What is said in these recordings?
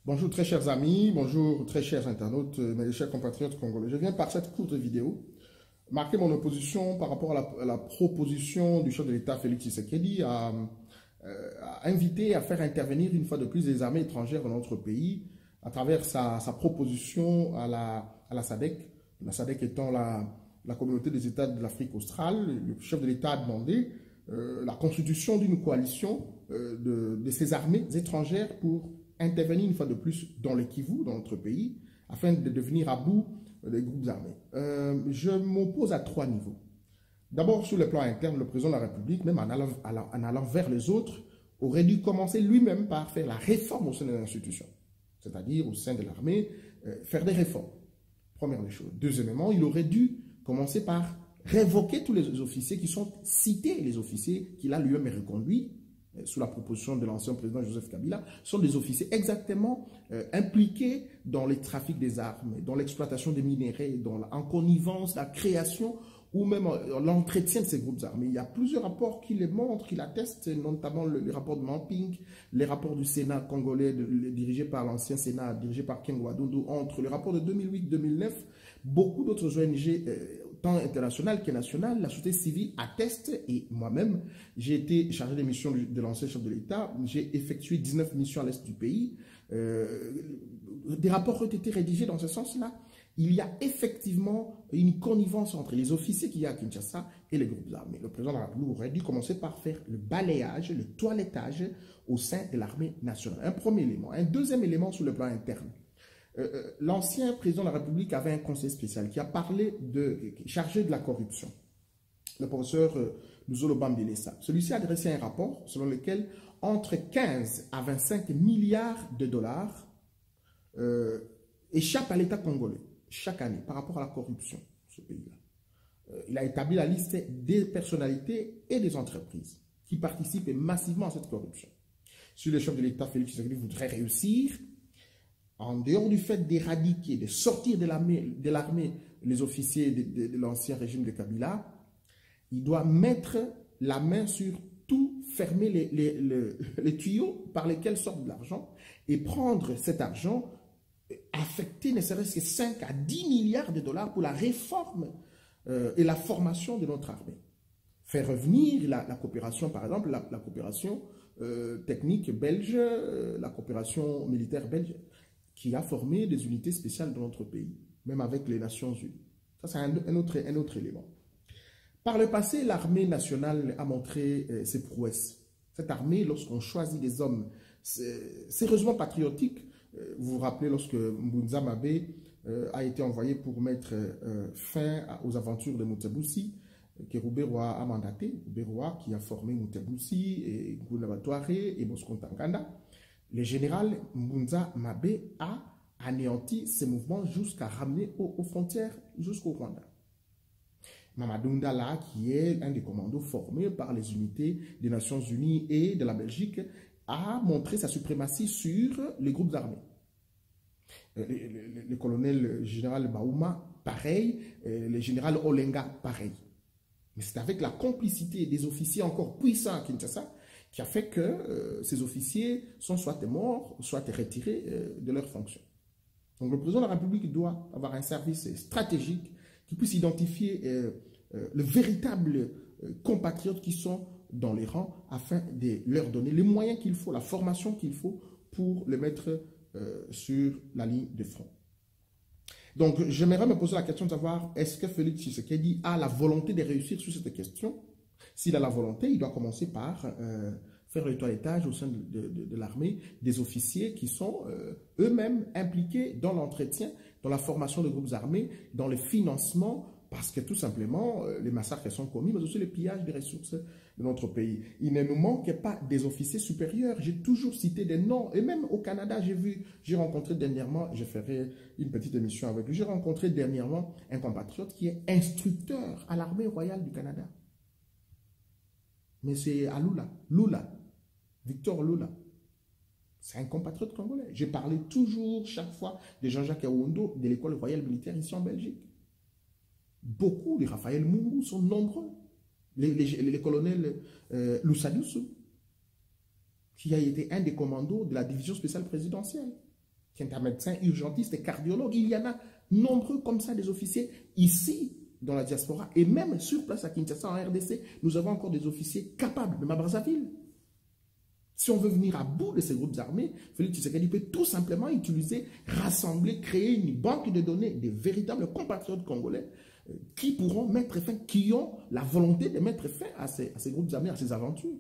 Bonjour très chers amis, bonjour très chers internautes, mes chers compatriotes congolais. Je viens par cette courte vidéo marquer mon opposition par rapport à la proposition du chef de l'État Félix Tshisekedi à inviter à faire intervenir une fois de plus les armées étrangères dans notre pays à travers sa proposition à la SADC. La SADC étant la communauté des États de l'Afrique australe. Le chef de l'État a demandé la constitution d'une coalition de ces armées étrangères pour intervenir une fois de plus dans le Kivu, dans notre pays, afin de devenir à bout des groupes armés. Je m'oppose à 3 niveaux. D'abord, sur le plan interne, le président de la République, même en allant vers les autres, aurait dû commencer lui-même par faire la réforme au sein de l'institution, c'est-à-dire au sein de l'armée, faire des réformes. Première des choses. Deuxièmement, il aurait dû commencer par révoquer tous les officiers qui sont cités, les officiers qu'il a lui-même reconduits, sous la proposition de l'ancien président Joseph Kabila, sont des officiers exactement impliqués dans les trafics des armes, dans l'exploitation des minéraux, en connivence, la création ou même l'entretien de ces groupes armés. Il y a plusieurs rapports qui les montrent, qui l'attestent, notamment le rapport de Mamping, les rapports du Sénat congolais dirigé par l'ancien Sénat, dirigé par Ken Wadundu, entre le rapport de 2008-2009, beaucoup d'autres ONG, tant internationales que nationales, la société civile atteste, et moi-même, j'ai été chargé des missions de l'ancien chef de l'État, j'ai effectué 19 missions à l'est du pays, des rapports ont été rédigés dans ce sens-là. Il y a effectivement une connivence entre les officiers qu'il y a à Kinshasa et les groupes armés. Le président de la République aurait dû commencer par faire le balayage, le toilettage au sein de l'armée nationale. Un premier élément. Un deuxième élément sur le plan interne. L'ancien président de la République avait un conseil spécial qui a parlé chargé de la corruption. Le professeur Luzolo Bambilesa. Celui-ci a dressé un rapport selon lequel entre 15 à 25 milliards de dollars échappent à l'État congolais chaque année par rapport à la corruption de ce pays-là. Il a établi la liste des personnalités et des entreprises qui participent massivement à cette corruption. Si le chef de l'État, Félix Tshisekedi, voudrait réussir, en dehors du fait d'éradiquer, de sortir de l'armée les officiers de l'ancien régime de Kabila, il doit mettre la main sur tout, fermer les tuyaux par lesquels sort de l'argent et prendre cet argent, affecter ne serait-ce que 5 à 10 milliards de dollars pour la réforme et la formation de notre armée. Faire revenir la coopération, par exemple, la coopération technique belge, la coopération militaire belge, qui a formé des unités spéciales dans notre pays, même avec les Nations Unies. Ça, c'est un autre élément. Par le passé, l'armée nationale a montré ses prouesses. Cette armée, lorsqu'on choisit des hommes sérieusement patriotiques, vous vous rappelez lorsque Mbunza Mabé a été envoyé pour mettre fin aux aventures de Mutebussi, que Rouberoa a mandaté, Rouberoa qui a formé Mutebussi et Goulabatouare et Bosco Ntaganda. Le général Mbunza Mabé a anéanti ces mouvements jusqu'à ramener aux frontières jusqu'au Rwanda. Mamadou Ndala, qui est un des commandos formés par les unités des Nations Unies et de la Belgique, a montré sa suprématie sur les groupes armés. Le colonel général Baouma, pareil, le général Olenga, pareil. Mais c'est avec la complicité des officiers encore puissants à Kinshasa qui a fait que ces officiers sont soit morts, soit retirés de leurs fonctions. Donc le président de la République doit avoir un service stratégique qui puisse identifier le véritable compatriotes qui sont dans les rangs afin de leur donner les moyens qu'il faut, la formation qu'il faut pour les mettre sur la ligne de front. Donc, j'aimerais me poser la question de savoir, est-ce que Félix Tshisekedi a la volonté de réussir sur cette question? S'il a la volonté, il doit commencer par faire le toilettage au sein de l'armée des officiers qui sont eux-mêmes impliqués dans l'entretien, dans la formation de groupes armés, dans le financement, parce que tout simplement, les massacres sont commis, mais aussi le pillage des ressources de notre pays. Il ne nous manque pas des officiers supérieurs. J'ai toujours cité des noms. Et même au Canada, j'ai rencontré dernièrement, je ferai une petite émission avec lui, j'ai rencontré dernièrement un compatriote qui est instructeur à l'armée royale du Canada. Mais c'est à Lula, Victor Lula. C'est un compatriote congolais. J'ai parlé toujours, chaque fois, de Jean-Jacques Aoundo de l'école royale militaire ici en Belgique. Beaucoup, les Raphaël Moumou sont nombreux. Les colonels Loussadoussou, qui a été un des commandos de la division spéciale présidentielle. qui est un médecin urgentiste et cardiologue. Il y en a nombreux comme ça, des officiers ici, dans la diaspora, et même sur place à Kinshasa, en RDC, nous avons encore des officiers capables, même à Brazzaville. Si on veut venir à bout de ces groupes armés, Félix Tshisekedi peut tout simplement utiliser, rassembler, créer une banque de données des véritables compatriotes congolais qui pourront mettre fin, qui ont la volonté de mettre fin à ces groupes armés, à ces aventures.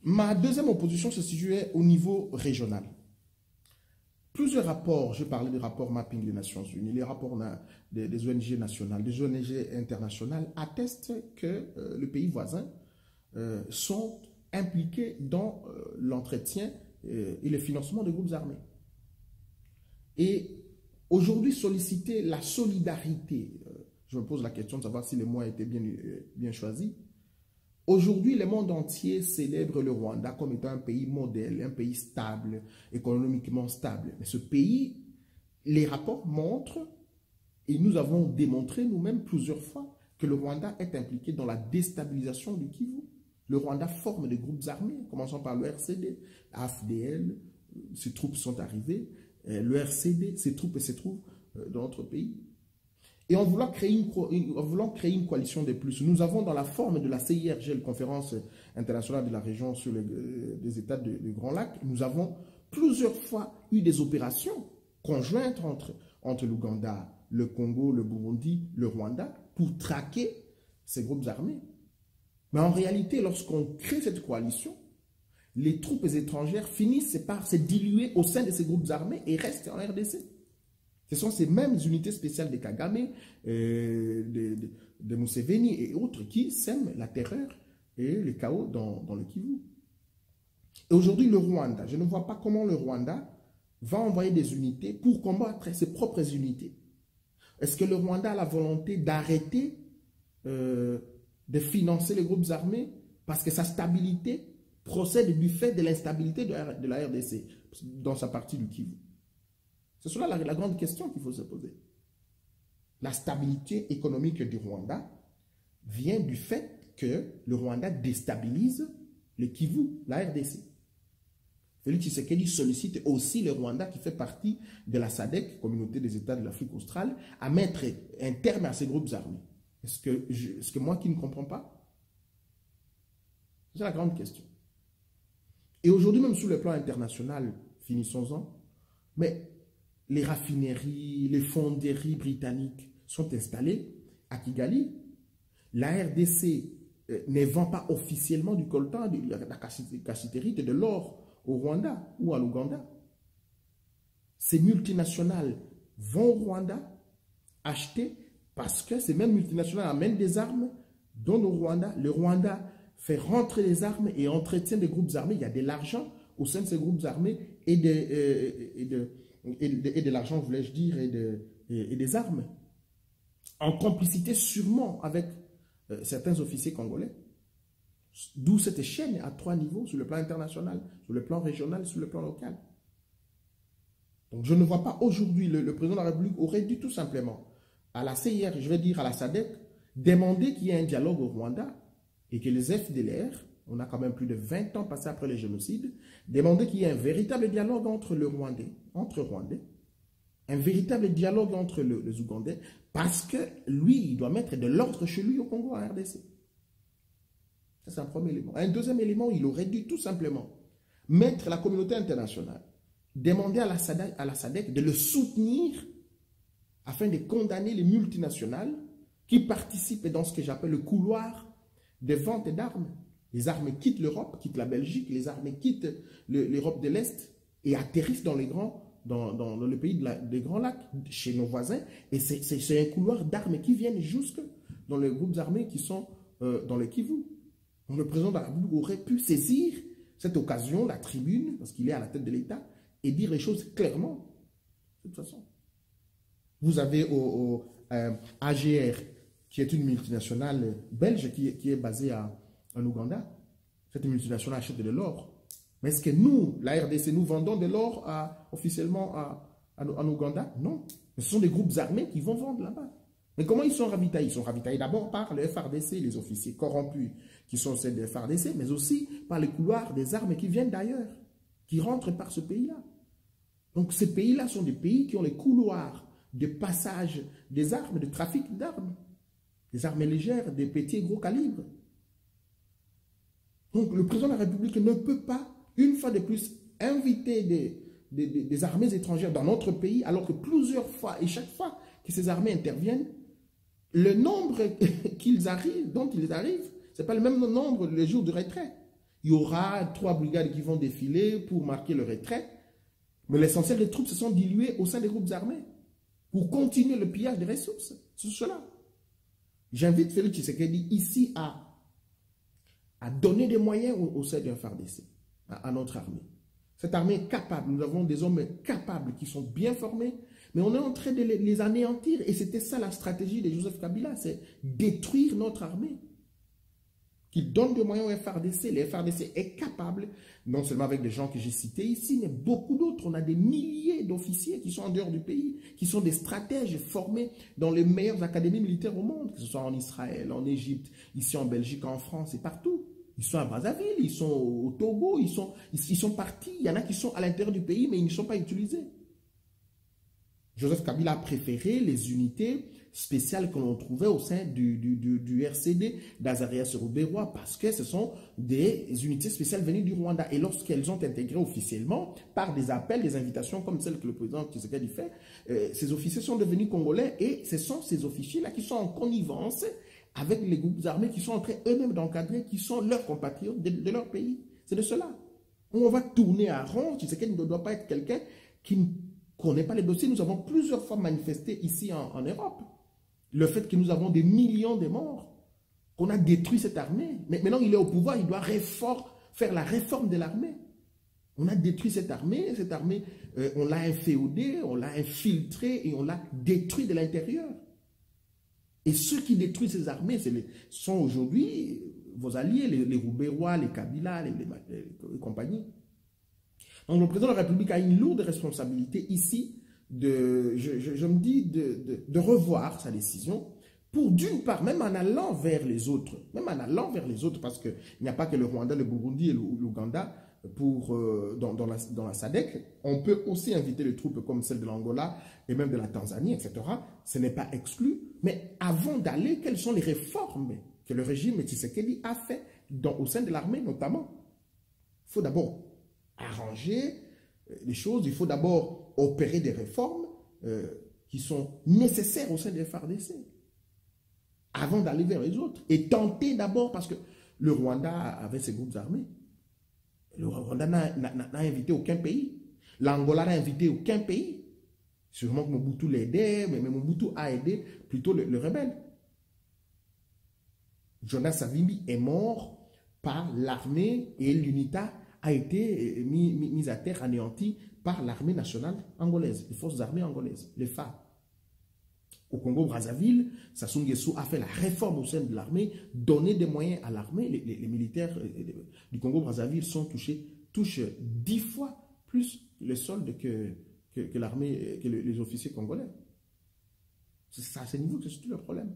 Ma deuxième opposition se situait au niveau régional. Plusieurs rapports, je parlais des rapports mapping des Nations Unies, les rapports des ONG nationales, des ONG internationales attestent que les pays voisins sont impliqués dans l'entretien et le financement des groupes armés. Et aujourd'hui, solliciter la solidarité, je me pose la question de savoir si les mots étaient bien choisis. Aujourd'hui, le monde entier célèbre le Rwanda comme étant un pays modèle, un pays stable, économiquement stable. Mais ce pays, les rapports montrent, et nous avons démontré nous-mêmes plusieurs fois, que le Rwanda est impliqué dans la déstabilisation du Kivu. Le Rwanda forme des groupes armés, commençant par le RCD, AFDL, ses troupes sont arrivées, le RCD, ses troupes se trouvent dans notre pays. Et en voulant créer une coalition de plus, nous avons dans la forme de la CIRGL, Conférence internationale de la région sur les États du Grand Lac, nous avons plusieurs fois eu des opérations conjointes entre l'Ouganda, le Congo, le Burundi, le Rwanda, pour traquer ces groupes armés. Mais en réalité, lorsqu'on crée cette coalition, les troupes étrangères finissent par se diluer au sein de ces groupes armés et restent en RDC. Ce sont ces mêmes unités spéciales de Kagame, de Museveni et autres qui sèment la terreur et le chaos dans le Kivu. Et aujourd'hui, le Rwanda, je ne vois pas comment le Rwanda va envoyer des unités pour combattre ses propres unités. Est-ce que le Rwanda a la volonté d'arrêter de financer les groupes armés parce que sa stabilité procède du fait de l'instabilité de la RDC dans sa partie du Kivu? C'est cela la grande question qu'il faut se poser. La stabilité économique du Rwanda vient du fait que le Rwanda déstabilise le Kivu, la RDC. Félix Tshisekedi sollicite aussi le Rwanda qui fait partie de la SADC, Communauté des États de l'Afrique australe, à mettre un terme à ces groupes armés. Est-ce que moi qui ne comprends pas? C'est la grande question. Et aujourd'hui, même sur le plan international, finissons-en, mais les raffineries, les fonderies britanniques sont installées à Kigali. La RDC ne vend pas officiellement du coltan, de la cassiterite et de l'or au Rwanda ou à l'Ouganda. Ces multinationales vont au Rwanda acheter parce que ces mêmes multinationales amènent des armes, donnent au Rwanda. Le Rwanda fait rentrer les armes et entretient des groupes armés. Il y a de l'argent au sein de ces groupes armés et de l'argent, voulais-je dire, et des armes, en complicité sûrement avec certains officiers congolais. D'où cette chaîne à 3 niveaux, sur le plan international, sur le plan régional, sur le plan local. Donc je ne vois pas aujourd'hui, le président de la République aurait dû tout simplement, à la CIR, je vais dire à la SADC, demander qu'il y ait un dialogue au Rwanda et que les FDLR, on a quand même plus de 20 ans passés après le génocide, demander qu'il y ait un véritable dialogue entre Rwandais, un véritable dialogue entre les Ougandais, parce que lui, il doit mettre de l'ordre chez lui au Congo, en RDC. Ça, c'est un premier élément. Un deuxième élément, il aurait dû tout simplement mettre la communauté internationale, demander à la SADC de le soutenir afin de condamner les multinationales qui participent dans ce que j'appelle le couloir de vente d'armes. Les armes quittent l'Europe, quittent la Belgique, les armes quittent l'Europe de l'Est et atterrissent dans le pays des Grands Lacs, chez nos voisins. Et c'est un couloir d'armes qui viennent jusque dans les groupes armés qui sont dans le Kivu. Donc le président de la République aurait pu saisir cette occasion, la tribune, parce qu'il est à la tête de l'État, et dire les choses clairement. De toute façon. Vous avez AGR, qui est une multinationale belge qui est basée en Ouganda. Cette multinationale achète de l'or. Mais est-ce que nous, la RDC, nous vendons de l'or officiellement en Ouganda? Non. Mais ce sont des groupes armés qui vont vendre là-bas. Mais comment ils sont ravitaillés? Ils sont ravitaillés d'abord par le FARDC, les officiers corrompus qui sont ceux de FARDC, mais aussi par les couloirs des armes qui viennent d'ailleurs, qui rentrent par ce pays-là. Donc ces pays-là sont des pays qui ont les couloirs de passage des armes, de trafic d'armes. Des armes légères, des petits et gros calibres. Donc le président de la République ne peut pas, une fois de plus, inviter des armées étrangères dans notre pays, alors que plusieurs fois, et chaque fois que ces armées interviennent, le nombre dont ils arrivent, ce n'est pas le même nombre les jours de retrait. Il y aura 3 brigades qui vont défiler pour marquer le retrait, mais l'essentiel des troupes se sont diluées au sein des groupes armés pour continuer le pillage des ressources. C'est cela. J'invite Félix Tshisekedi ici à donner des moyens au sein d'un FARDC, à notre armée. Cette armée est capable, nous avons des hommes capables qui sont bien formés, mais on est en train de les anéantir et c'était ça la stratégie de Joseph Kabila, c'est détruire notre armée. Qui donne des moyens au FARDC. Le FARDC est capable, non seulement avec des gens que j'ai cités ici, mais beaucoup d'autres. On a des milliers d'officiers qui sont en dehors du pays, qui sont des stratèges formés dans les meilleures académies militaires au monde, que ce soit en Israël, en Égypte, ici en Belgique, en France et partout. Ils sont à Brazzaville, ils sont au Togo, ils sont partis. Il y en a qui sont à l'intérieur du pays, mais ils ne sont pas utilisés. Joseph Kabila a préféré les unités spéciales que l'on trouvait au sein du RCD d'Azarias Rouberois parce que ce sont des unités spéciales venues du Rwanda. Et lorsqu'elles ont intégré officiellement, par des appels, des invitations comme celles que le président Tshisekedi fait, ces officiers sont devenus congolais et ce sont ces officiers-là qui sont en connivence avec les groupes armés qui sont en train eux-mêmes d'encadrer, qui sont leurs compatriotes de leur pays. C'est de cela. On va tourner à rond. Tshisekedi ne doit pas être quelqu'un qui ne connaît pas les dossiers. Nous avons plusieurs fois manifesté ici en Europe le fait que nous avons des millions de morts, qu'on a détruit cette armée. Mais maintenant, il est au pouvoir, il doit faire la réforme de l'armée. On a détruit cette armée, on l'a inféodée, on l'a infiltrée et on l'a détruite de l'intérieur. Et ceux qui détruisent ces armées sont aujourd'hui vos alliés, les Rouberois, les Kabila, les compagnies. Donc le président de la République a une lourde responsabilité ici, je me dis, de revoir sa décision pour d'une part, même en allant vers les autres, parce qu'il n'y a pas que le Rwanda, le Burundi et l'Ouganda dans la SADC, on peut aussi inviter les troupes comme celles de l'Angola et même de la Tanzanie, etc. Ce n'est pas exclu, mais avant d'aller, quelles sont les réformes que le régime Tshisekedi a fait au sein de l'armée notamment? Il faut d'abord arranger les choses, il faut d'abord opérer des réformes qui sont nécessaires au sein des FARDC avant d'aller vers les autres et tenter d'abord, parce que le Rwanda avait ses groupes armés, le Rwanda n'a invité aucun pays, l'Angola n'a invité aucun pays, sûrement que Mobutu l'aidait, mais Mobutu a aidé plutôt le rebelle. Jonas Savimbi est mort par l'armée et l'UNITA a été mise à terre, anéantie par l'armée nationale angolaise, les forces armées angolaises, les FAR. Au Congo-Brazzaville, Sassou Nguesso a fait la réforme au sein de l'armée, donné des moyens à l'armée. Les militaires du Congo-Brazzaville touchent 10 fois plus le solde que l'armée, que les officiers congolais. C'est à ce niveau que c'est tout le problème.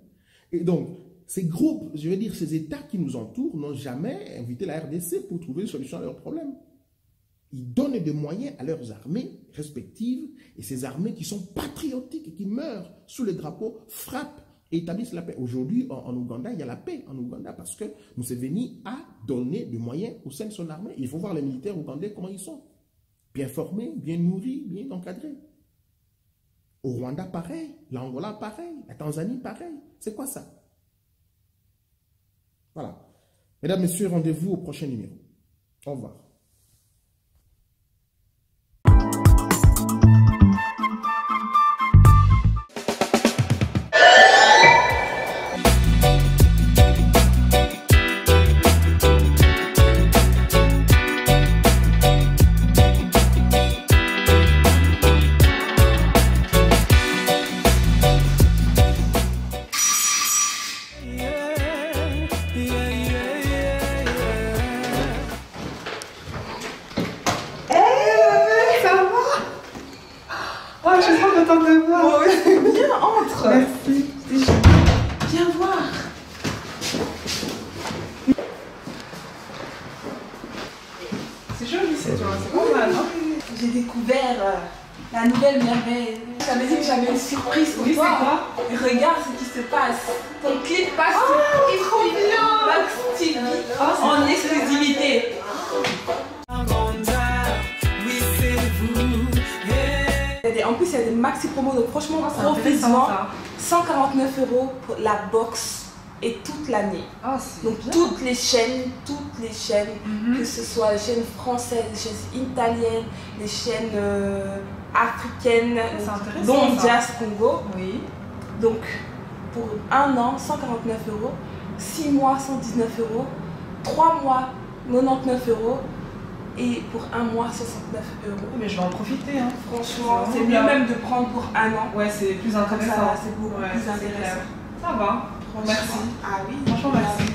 Et donc, ces groupes, je veux dire, ces États qui nous entourent n'ont jamais invité la RDC pour trouver une solution à leurs problèmes. Ils donnent des moyens à leurs armées respectives et ces armées qui sont patriotiques et qui meurent sous le drapeau frappent et établissent la paix. Aujourd'hui, en Ouganda, il y a la paix en Ouganda parce que Museveni a donné des moyens au sein de son armée. Il faut voir les militaires ougandais comment ils sont. Bien formés, bien nourris, bien encadrés. Au Rwanda, pareil. L'Angola, pareil. La Tanzanie, pareil. C'est quoi ça? Voilà. Mesdames, Messieurs, rendez-vous au prochain numéro. Au revoir. C'est joli cette journée, c'est pas mal, non? J'ai découvert La nouvelle merveille. J'avais dit que j'avais une surprise pour toi. C'est quoi? Regarde ce qui se passe. Ton clip passe sur Max TV en exclusivité. En plus, il y a des maxi promos, donc franchement, profites-en. 149 € pour la box et toute l'année. Donc bien. Toutes les chaînes, que ce soit les chaînes françaises, les chaînes italiennes, les chaînes africaines, dont Jazz Congo. Oui. Donc pour un an, 149 €, 6 mois, 119 €, 3 mois, 99 € et pour un mois, 69 €. Mais je vais en profiter. Hein. Franchement, c'est mieux même de prendre pour un an. Ouais, c'est plus intéressant. C'est beaucoup plus intéressant. Ça va. Merci. Ah oui. Franchement, merci.